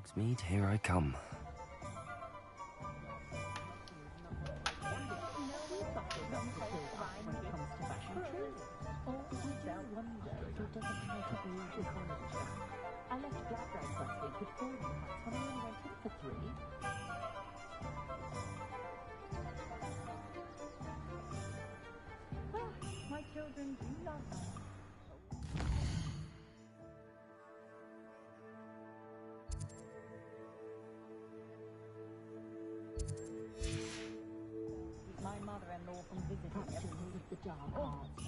Hogsmeade, here I come. I left Black Rice last week with 4 units when I only went in for 3. My children do not know. My mother-in-law from visiting Practices of the dark arts.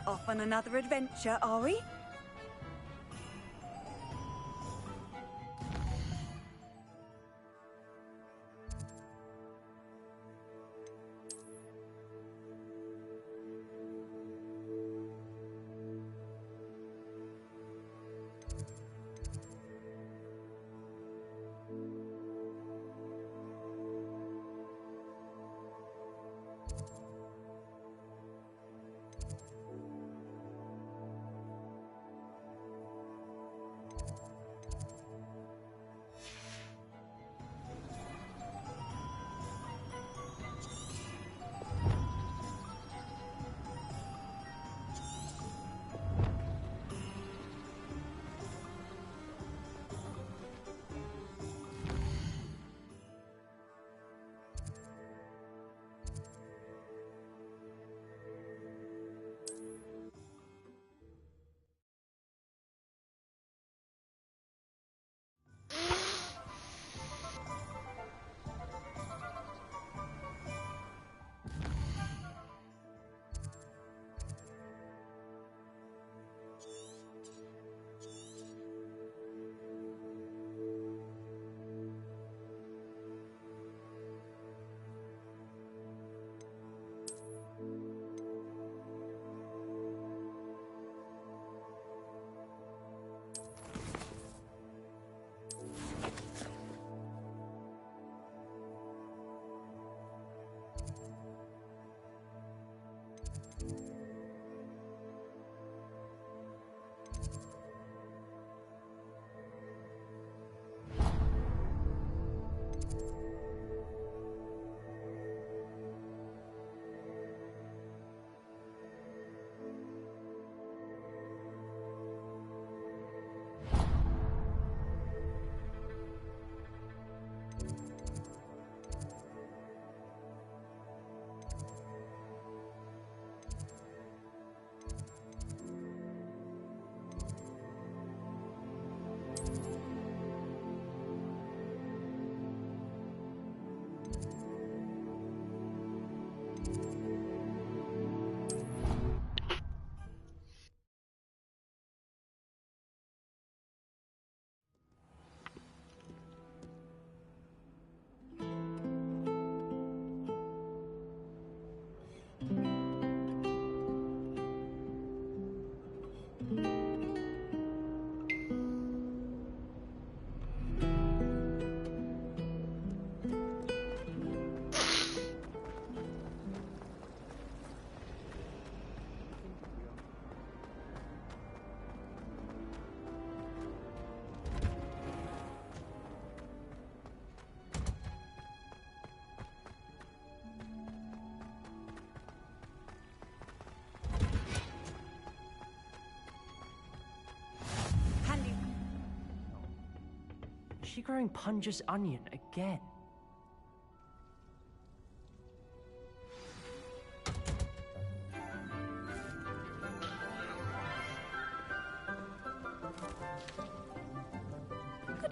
Off on another adventure, are we? Is she growing Punja's onion again?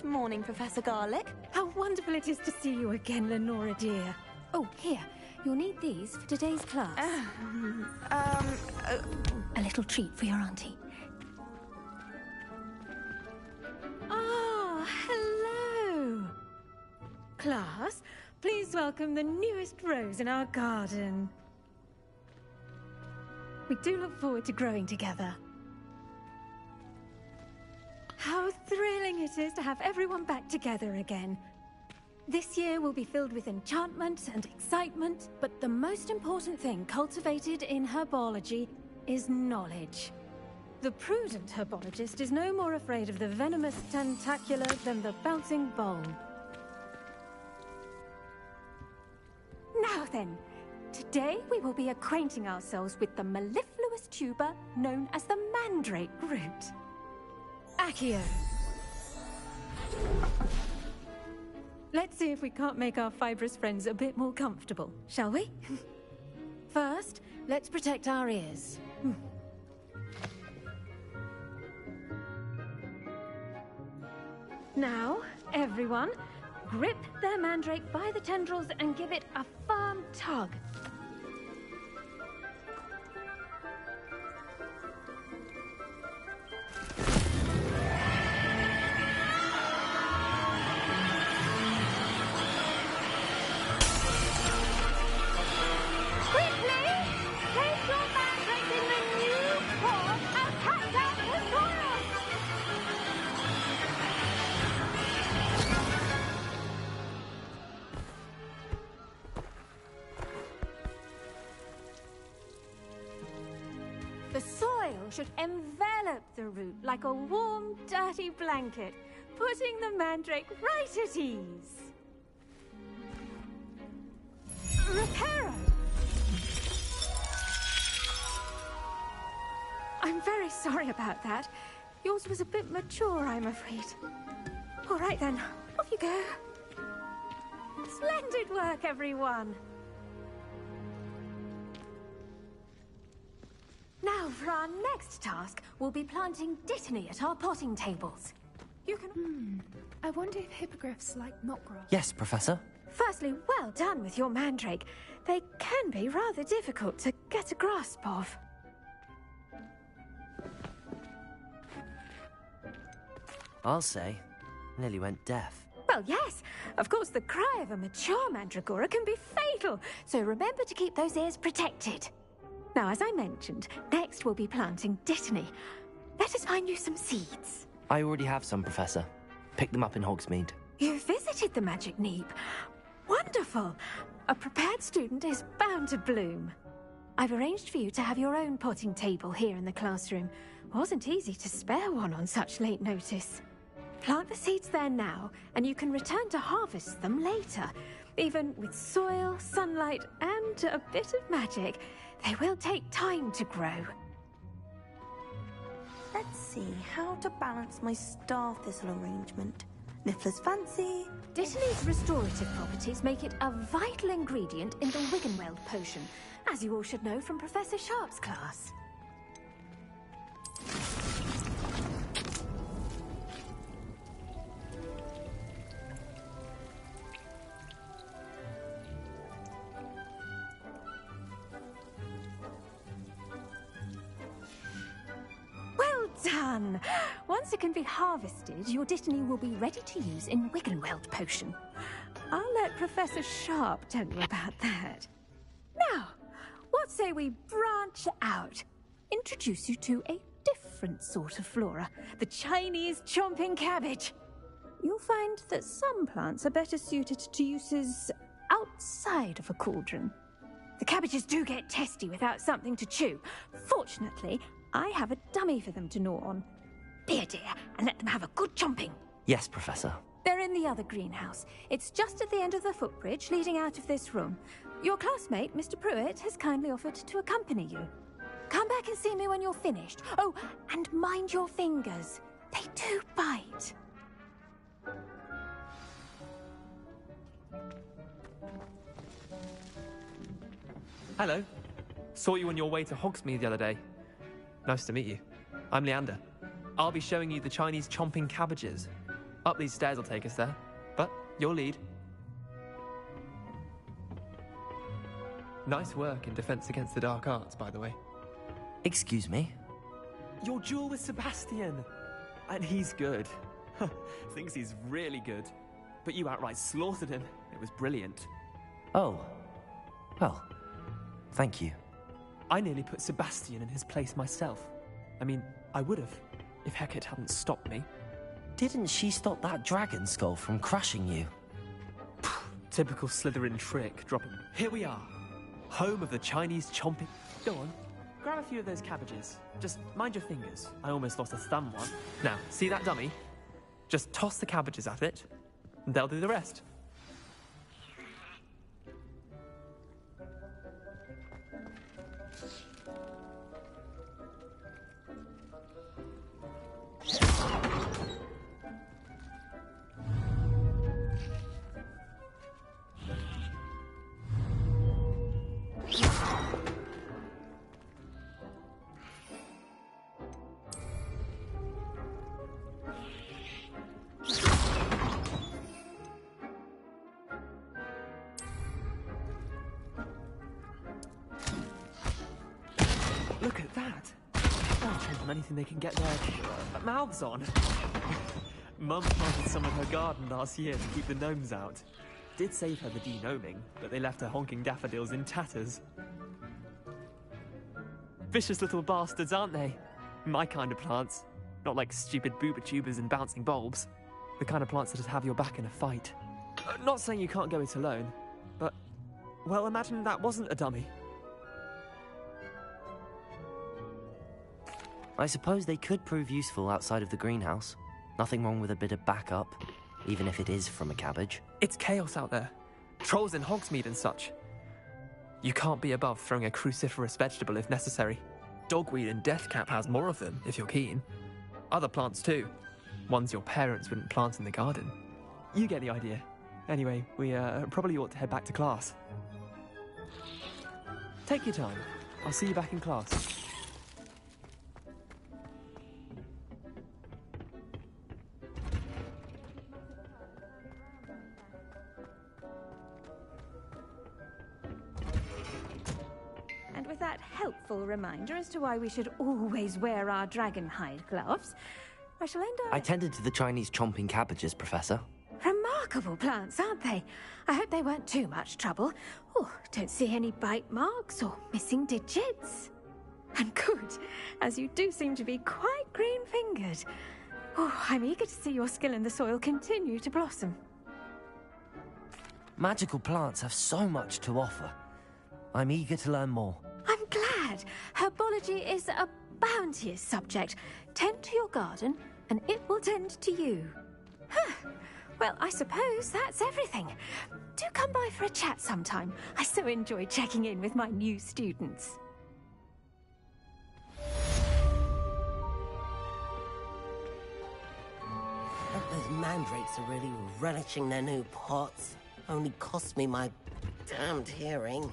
Good morning, Professor Garlick. How wonderful it is to see you again, Lenora dear. Oh, here. You'll need these for today's class. A little treat for your auntie. Ah, hello. Class, please welcome the newest rose in our garden. We do look forward to growing together. How thrilling it is to have everyone back together again. This year will be filled with enchantment and excitement, but the most important thing cultivated in herbology is knowledge. The prudent herbologist is no more afraid of the venomous tentacular than the bouncing bulb. Now then, today we will be acquainting ourselves with the mellifluous tuber known as the mandrake root. Accio. Let's see if we can't make our fibrous friends a bit more comfortable, shall we? First, let's protect our ears. Now, everyone, grip their mandrake by the tendrils and give it a firm tug. The soil should envelop the root like a warm, dirty blanket, putting the mandrake right at ease. Reparo! I'm very sorry about that. Yours was a bit mature, I'm afraid. All right then, off you go. Splendid work, everyone. Now, for our next task, we'll be planting dittany at our potting tables. You can... I wonder if hippogriffs like knotgrass. Yes, Professor. Firstly, well done with your mandrake. They can be rather difficult to get a grasp of. I'll say. Nearly went deaf. Well, yes. Of course, the cry of a mature mandragora can be fatal, so remember to keep those ears protected. Now, as I mentioned, next we'll be planting dittany. Let us find you some seeds. I already have some, Professor. Picked them up in Hogsmeade. You visited the Magic Neep. Wonderful. A prepared student is bound to bloom. I've arranged for you to have your own potting table here in the classroom. Wasn't easy to spare one on such late notice. Plant the seeds there now, and you can return to harvest them later. Even with soil, sunlight, and a bit of magic, they will take time to grow. Let's see how to balance my star thistle arrangement. Niffler's fancy. Dittany's restorative properties make it a vital ingredient in the Wiggenweld potion, as you all should know from Professor Sharp's class. Done! Once it can be harvested, your dittany will be ready to use in Wiggenweld potion. I'll let Professor Sharp tell you about that. Now, what say we branch out? Introduce you to a different sort of flora, the Chinese chomping cabbage. You'll find that some plants are better suited to uses outside of a cauldron. The cabbages do get testy without something to chew. Fortunately, I have a dummy for them to gnaw on. Be a dear, and let them have a good chomping. Yes, Professor. They're in the other greenhouse. It's just at the end of the footbridge leading out of this room. Your classmate, Mr. Pruitt, has kindly offered to accompany you. Come back and see me when you're finished. Oh, and mind your fingers. They do bite. Hello. Saw you on your way to Hogsmeade the other day. Nice to meet you. I'm Leander. I'll be showing you the Chinese chomping cabbages. Up these stairs will take us there, but your lead. Nice work in Defense Against the Dark Arts, by the way. Excuse me? Your duel with Sebastian! And he's good. Thinks he's really good. But you outright slaughtered him. It was brilliant. Oh. Well, thank you. I nearly put Sebastian in his place myself. I mean, I would have, if Hecate hadn't stopped me. Didn't she stop that dragon skull from crushing you? Typical Slytherin trick, drop him. Here we are. Home of the Chinese chomping... Go on, grab a few of those cabbages. Just mind your fingers. I almost lost a thumb one. Now, see that dummy? Just toss the cabbages at it, and they'll do the rest. Look at that! They'll tramp on anything they can get their mouths on. Mum planted some in her garden last year to keep the gnomes out. Did save her the de-gnoming, but they left her honking daffodils in tatters. Vicious little bastards, aren't they? My kind of plants. Not like stupid booba tubers and bouncing bulbs. The kind of plants that'd have your back in a fight. Not saying you can't go it alone, but... well, imagine that wasn't a dummy. I suppose they could prove useful outside of the greenhouse. Nothing wrong with a bit of backup, even if it is from a cabbage. It's chaos out there. Trolls in Hogsmeade and such. You can't be above throwing a cruciferous vegetable if necessary. Dogweed and deathcap has more of them, if you're keen. Other plants too. Ones your parents wouldn't plant in the garden. You get the idea. Anyway, we probably ought to head back to class. Take your time. I'll see you back in class. And with that helpful reminder as to why we should always wear our dragon hide gloves, I shall end up... I tended to the Chinese chomping cabbages, Professor. Remarkable plants, aren't they? I hope they weren't too much trouble. Oh, don't see any bite marks or missing digits. And good, as you do seem to be quite green-fingered. Oh, I'm eager to see your skill in the soil continue to blossom. Magical plants have so much to offer. I'm eager to learn more. I'm glad. Herbology is a bounteous subject. Tend to your garden, and it will tend to you. Huh. Well, I suppose that's everything. Do come by for a chat sometime. I so enjoy checking in with my new students. Those mandrakes are really relishing their new pots. Only cost me my damned hearing.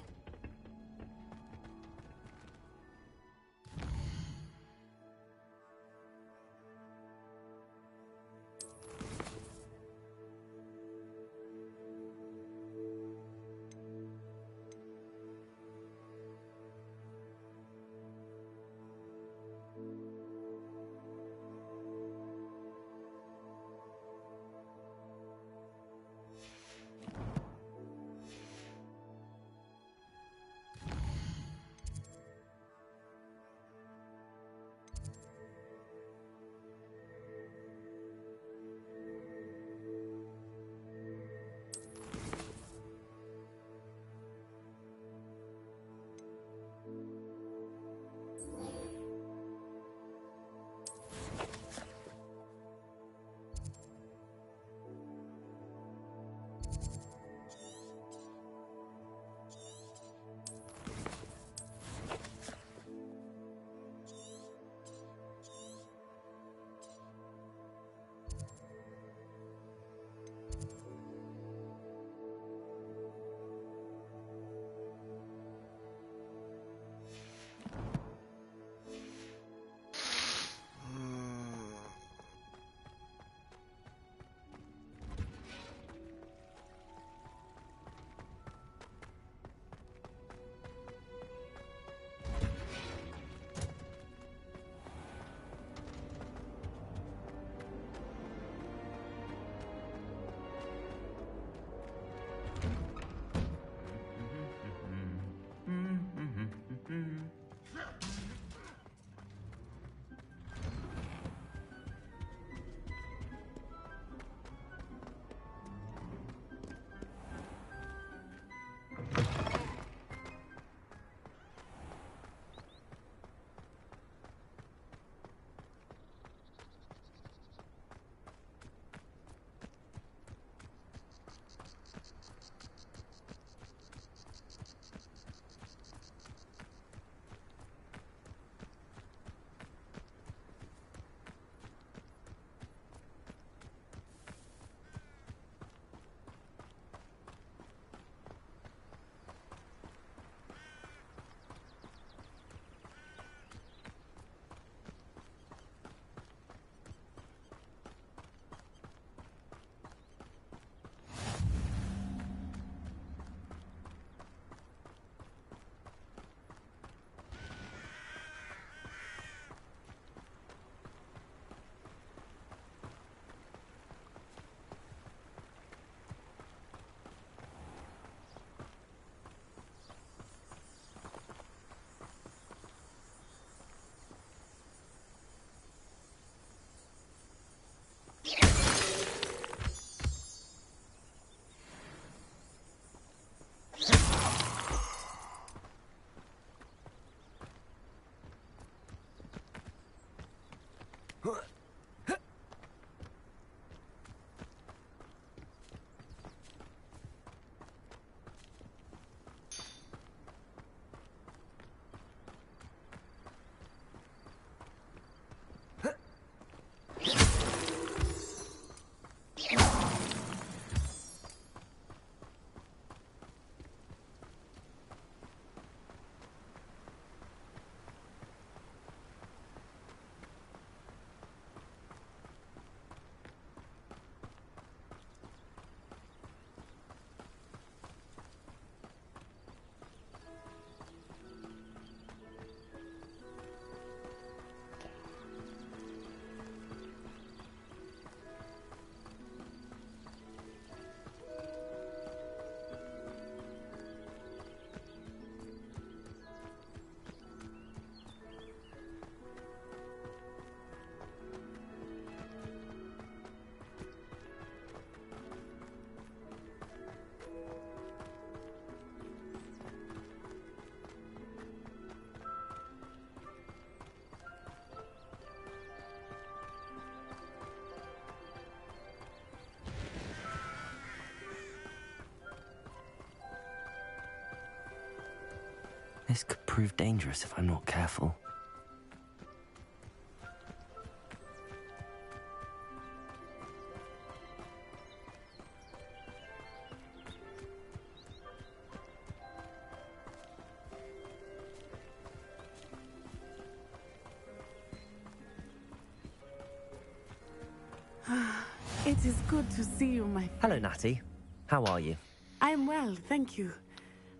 This could prove dangerous if I'm not careful. It is good to see you, my friend. Hello, Natty. How are you? I'm well, thank you.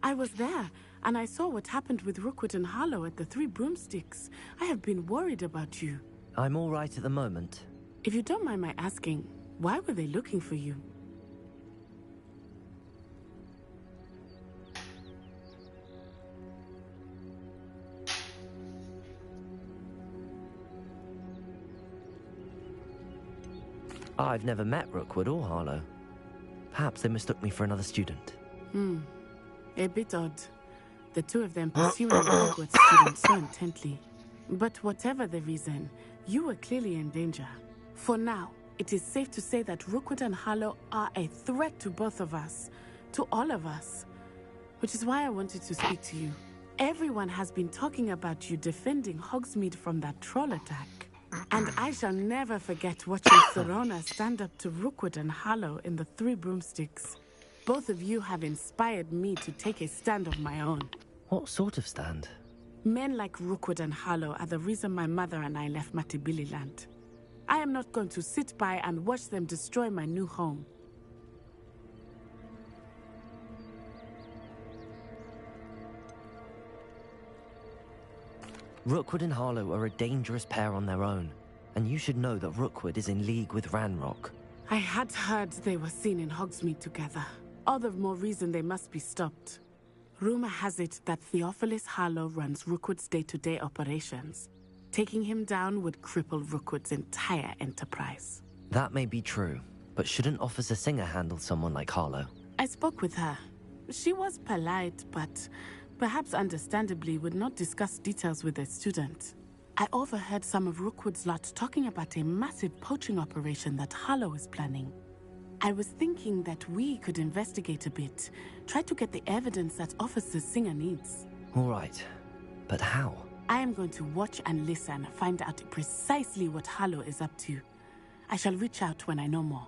I was there, and I saw what happened with Rookwood and Harlow at the Three Broomsticks. I have been worried about you. I'm all right at the moment. If you don't mind my asking, why were they looking for you? I've never met Rookwood or Harlow. Perhaps they mistook me for another student. A bit odd. The two of them pursuing the Hogwarts student so intently. But whatever the reason, you were clearly in danger. For now, it is safe to say that Rookwood and Harlow are a threat to both of us. To all of us. Which is why I wanted to speak to you. Everyone has been talking about you defending Hogsmeade from that troll attack. And I shall never forget watching Serona stand up to Rookwood and Harlow in the Three Broomsticks. Both of you have inspired me to take a stand of my own. What sort of stand? Men like Rookwood and Harlow are the reason my mother and I left Matibili land. I am not going to sit by and watch them destroy my new home. Rookwood and Harlow are a dangerous pair on their own, and you should know that Rookwood is in league with Ranrock. I had heard they were seen in Hogsmeade together. All the more reason they must be stopped. Rumor has it that Theophilus Harlow runs Rookwood's day-to-day operations. Taking him down would cripple Rookwood's entire enterprise. That may be true, but shouldn't Officer Singer handle someone like Harlow? I spoke with her. She was polite, but perhaps understandably would not discuss details with a student. I overheard some of Rookwood's lot talking about a massive poaching operation that Harlow is planning. I was thinking that we could investigate a bit, try to get the evidence that Officer Singer needs. All right, but how? I am going to watch and listen, find out precisely what Harlow is up to. I shall reach out when I know more.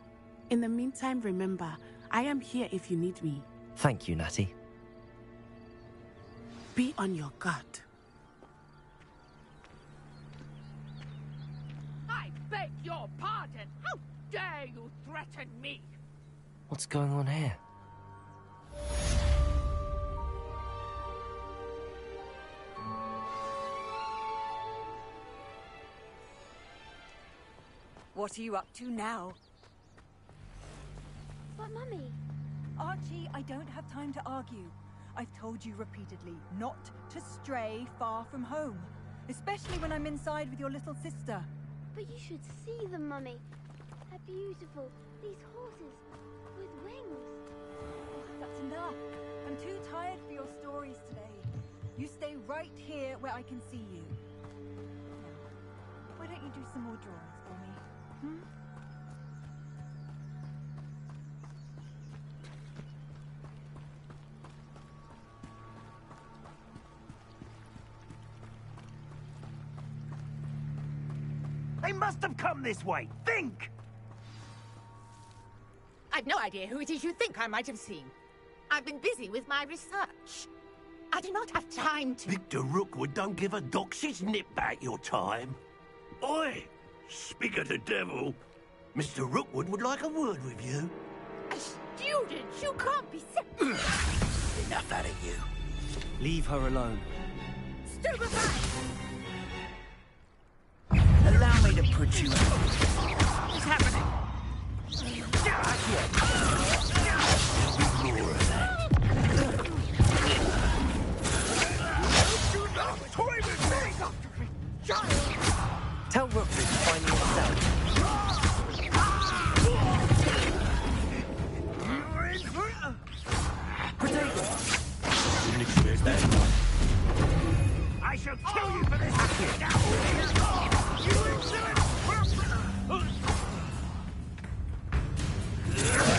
In the meantime, remember, I am here if you need me. Thank you, Natty. Be on your guard. I beg your pardon! How dare you threaten me? What's going on here? What are you up to now? But Mummy... Archie, I don't have time to argue. I've told you repeatedly not to stray far from home. Especially when I'm inside with your little sister. But you should see them, Mummy. They're beautiful. These horses with wings. That's enough. I'm too tired for your stories today. You stay right here where I can see you. Now, why don't you do some more drawings for me? They must have come this way. Think! I've no idea who it is you think I might have seen. I've been busy with my research. I do not have time to... Victor Rookwood don't give a doxy's nip back your time. Oi! Speak of the devil. Mr. Rookwood would like a word with you. A student? You can't be Enough out of you. Leave her alone. Stupefy! Allow me to put you out. What's happening? More of that. Do not toy with me! Tell Rookwood to find me himself. Potato! I shall kill you for this! You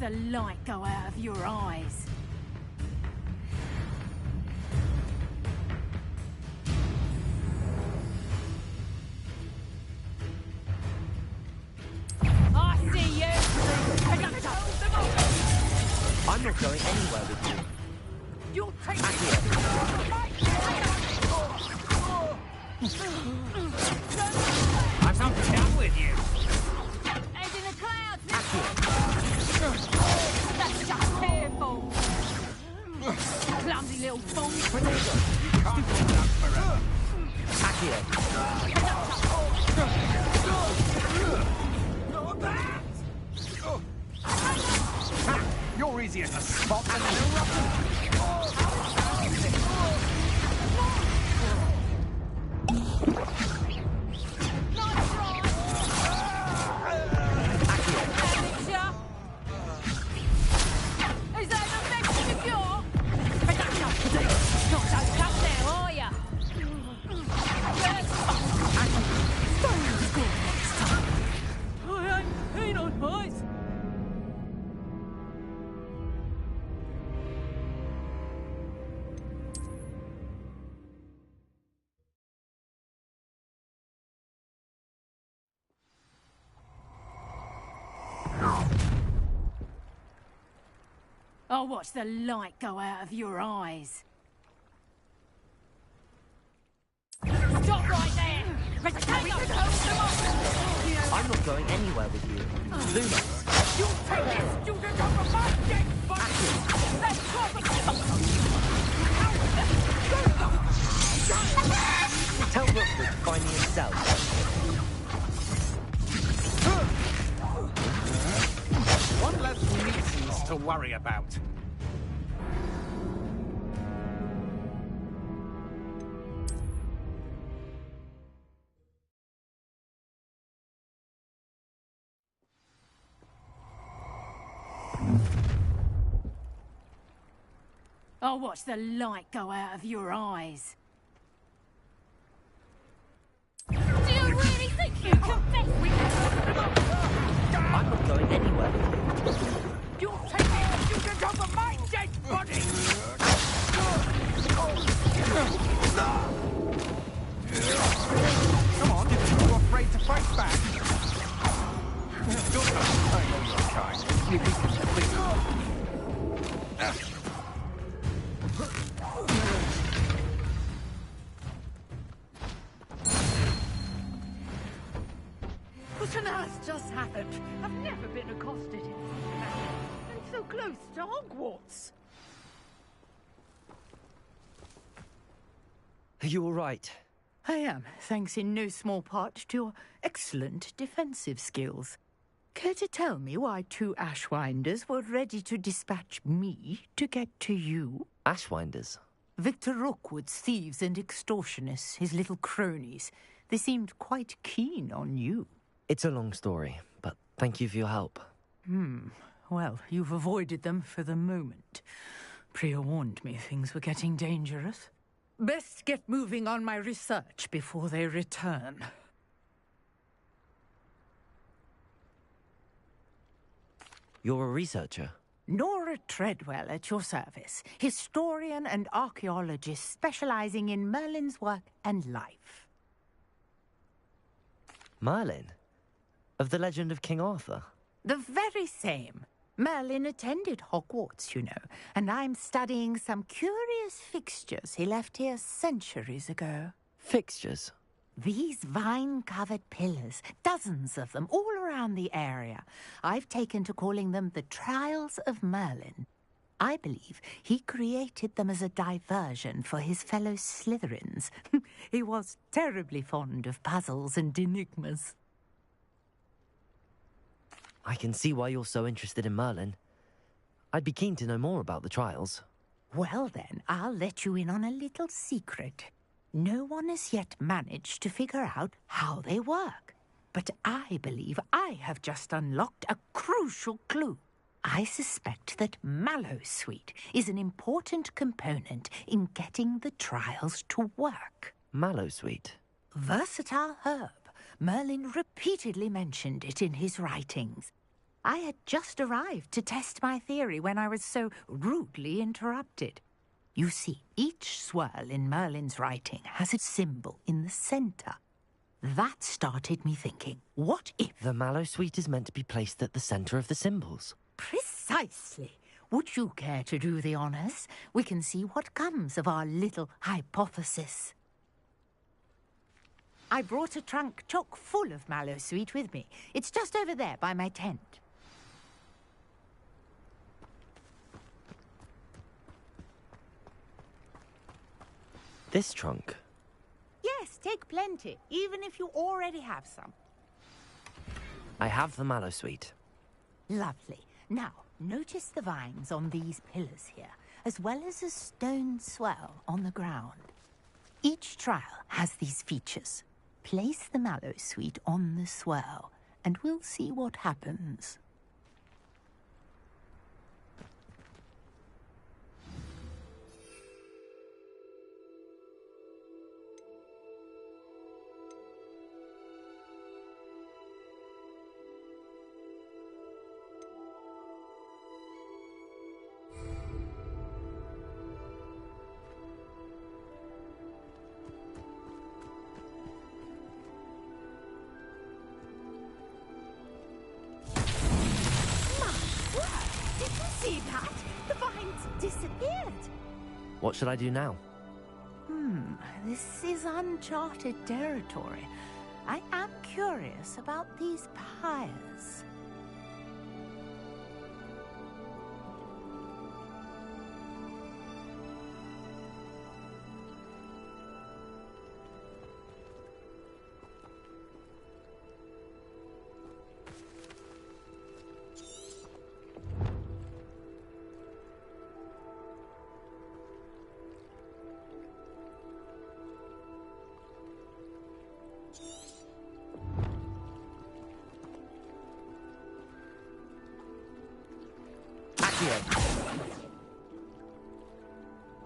the light go out of your eyes. I see you! I'm not going anywhere with you. You'll take I've something down with you. Head in the clouds, that's just careful. Clumsy little fool. You can't hold up forever. Not that! Ha! You're easier to spot than an eruption. Is that the next secure? Not so tough there, are ya? I ain't keen on heights. I'll watch the light go out of your eyes. Stop right there! I'm not going anywhere with you. Luna! You take this student over my dead body! Let's Tell Rookwood to find me himself. One less nuisance to worry about. I'll watch the light go out of your eyes. Do you really think you can face me? I'm not going anywhere with you. You're taking the student over my dead body! Come on, you're afraid to fight back? I know your kind. You think it's complete. What on earth just happened? I've never been accosted in such a manner. And so close to Hogwarts. Are you all right? I am, thanks in no small part to your excellent defensive skills. Care to tell me why two Ashwinders were ready to dispatch me to get to you? Ashwinders? Victor Rookwood's thieves and extortionists, his little cronies. They seemed quite keen on you. It's a long story, but thank you for your help. Well, you've avoided them for the moment. Priya warned me things were getting dangerous. Best get moving on my research before they return. You're a researcher? Nora Treadwell at your service, historian and archaeologist specializing in Merlin's work and life. Merlin? Of the legend of King Arthur? The very same. Merlin attended Hogwarts, you know, and I'm studying some curious fixtures he left here centuries ago. Fixtures? These vine-covered pillars, dozens of them, all around the area. I've taken to calling them the Trials of Merlin. I believe he created them as a diversion for his fellow Slytherins. He was terribly fond of puzzles and enigmas. I can see why you're so interested in Merlin. I'd be keen to know more about the trials. Well then, I'll let you in on a little secret. No one has yet managed to figure out how they work. But I believe I have just unlocked a crucial clue. I suspect that Mallowsweet is an important component in getting the trials to work. Mallowsweet? Versatile herb. Merlin repeatedly mentioned it in his writings. I had just arrived to test my theory when I was so rudely interrupted. You see, each swirl in Merlin's writing has a symbol in the center. That started me thinking, what if... The mallow sweet is meant to be placed at the center of the symbols. Precisely. Would you care to do the honors? We can see what comes of our little hypothesis. I brought a trunk chock full of mallow sweet with me. It's just over there by my tent. This trunk? Yes, take plenty, even if you already have some. I have the mallow sweet. Lovely. Now, notice the vines on these pillars here, as well as a stone swell on the ground. Each trial has these features. Place the mallow sweet on the swell, and we'll see what happens. See that? The vines disappeared. What should I do now? This is uncharted territory. I am curious about these pyres.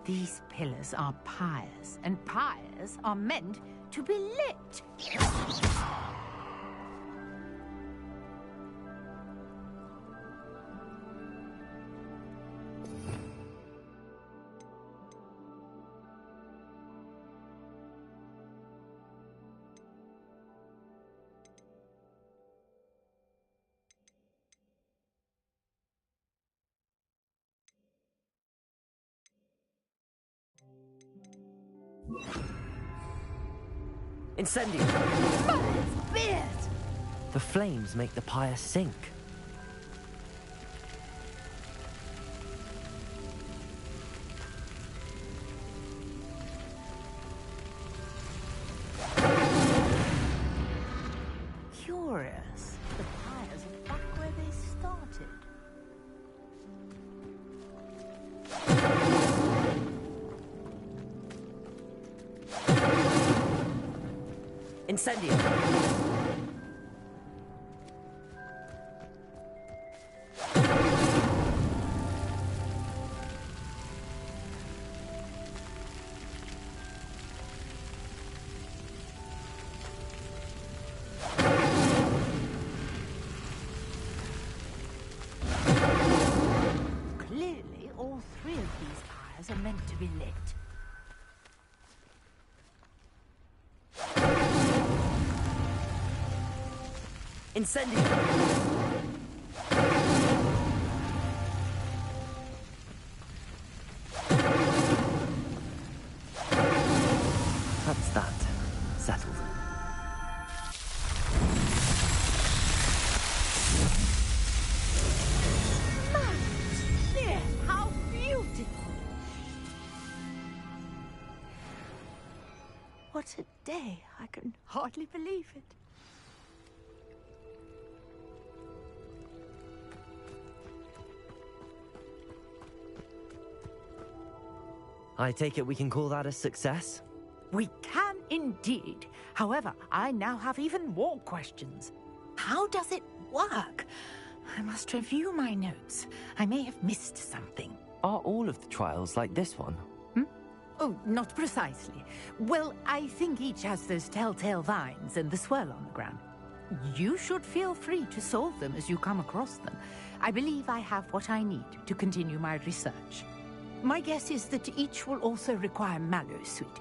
These pillars are pyres, and pyres are meant to be lit. Incendio! Merlin's beard! The flames make the pyre sink. Curious. The pyres are back where they started. Incendio! Clearly, all three of these pyres are meant to be lit. Incendio! That's that. Settled. There, how beautiful! What a day. I can hardly believe it. I take it we can call that a success? We can indeed. However, I now have even more questions. How does it work? I must review my notes. I may have missed something. Are all of the trials like this one? Oh, not precisely. Well, I think each has those telltale vines and the swirl on the ground. you should feel free to solve them as you come across them. I believe I have what I need to continue my research. My guess is that each will also require mallowsweet,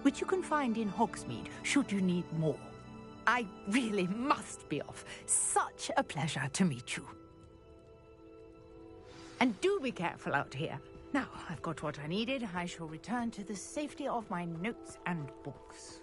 which you can find in Hogsmeade should you need more. I really must be off. Such a pleasure to meet you. And do be careful out here. Now, I've got what I needed. I shall return to the safety of my notes and books.